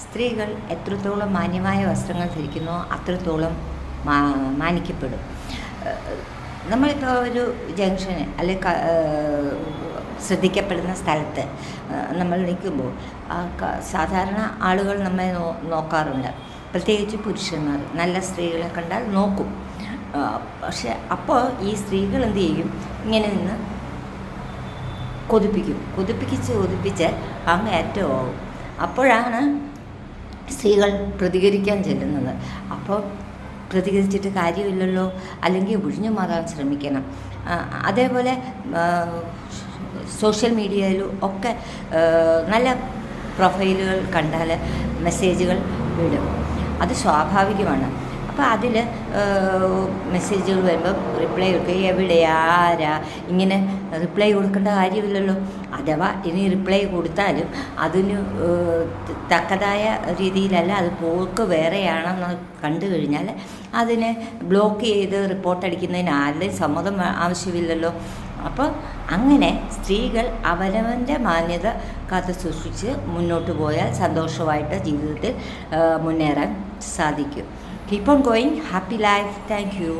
സ്ത്രീകൾ എത്രത്തോളം മാന്യമായ വസ്ത്രങ്ങൾ ധരിക്കുന്നോ അത്രത്തോളം മാനിക്കപ്പെടും. നമ്മളിപ്പോൾ ഒരു ജംഗ്ഷന് അല്ലെങ്കിൽ ശ്രദ്ധിക്കപ്പെടുന്ന സ്ഥലത്ത് നമ്മൾ നിൽക്കുമ്പോൾ സാധാരണ ആളുകൾ നമ്മെ നോക്കാറുണ്ട്. പ്രത്യേകിച്ച് പുരുഷന്മാർ നല്ല സ്ത്രീകളെ കണ്ടാൽ നോക്കും. പക്ഷെ അപ്പോൾ ഈ സ്ത്രീകൾ എന്ത് ചെയ്യും? ഇങ്ങനെ നിന്ന് കൊതിപ്പിച്ച് അങ്ങേയറ്റം ആവും. അപ്പോഴാണ് സ്ത്രീകൾ പ്രതികരിക്കാൻ ചെല്ലുന്നത്. അപ്പോൾ പ്രതികരിച്ചിട്ട് കാര്യമില്ലല്ലോ, അല്ലെങ്കിൽ ഒഴിഞ്ഞു മാറാൻ ശ്രമിക്കണം. അതേപോലെ സോഷ്യൽ മീഡിയയിലും ഒക്കെ നല്ല പ്രൊഫൈലുകൾ കണ്ടാൽ മെസ്സേജുകൾ വിടും. അത് സ്വാഭാവികമാണ്. അപ്പോൾ അതിൽ മെസ്സേജുകൾ വരുമ്പോൾ റിപ്ലൈ കൊടുക്കുക. എവിടെ, ആരാ, ഇങ്ങനെ റിപ്ലൈ കൊടുക്കേണ്ട കാര്യമില്ലല്ലോ. അഥവാ ഇനി റിപ്ലൈ കൊടുത്താലും അതിന് തക്കതായ രീതിയിലല്ല, അത് പോക്ക് വേറെയാണെന്ന് കണ്ടു കഴിഞ്ഞാൽ അതിനെ ബ്ലോക്ക് ചെയ്ത് റിപ്പോർട്ടടിക്കുന്നതിന് ആരുടെയും സമ്മതം ആവശ്യമില്ലല്ലോ. അപ്പോൾ അങ്ങനെ സ്ത്രീകൾ അവനവൻ്റെ മാന്യത കാത്തു സൂക്ഷിച്ച് മുന്നോട്ട് പോയാൽ സന്തോഷമായിട്ട് ജീവിതത്തിൽ മുന്നേറാൻ സാധിക്കും. Keep on going. Happy life. Thank you.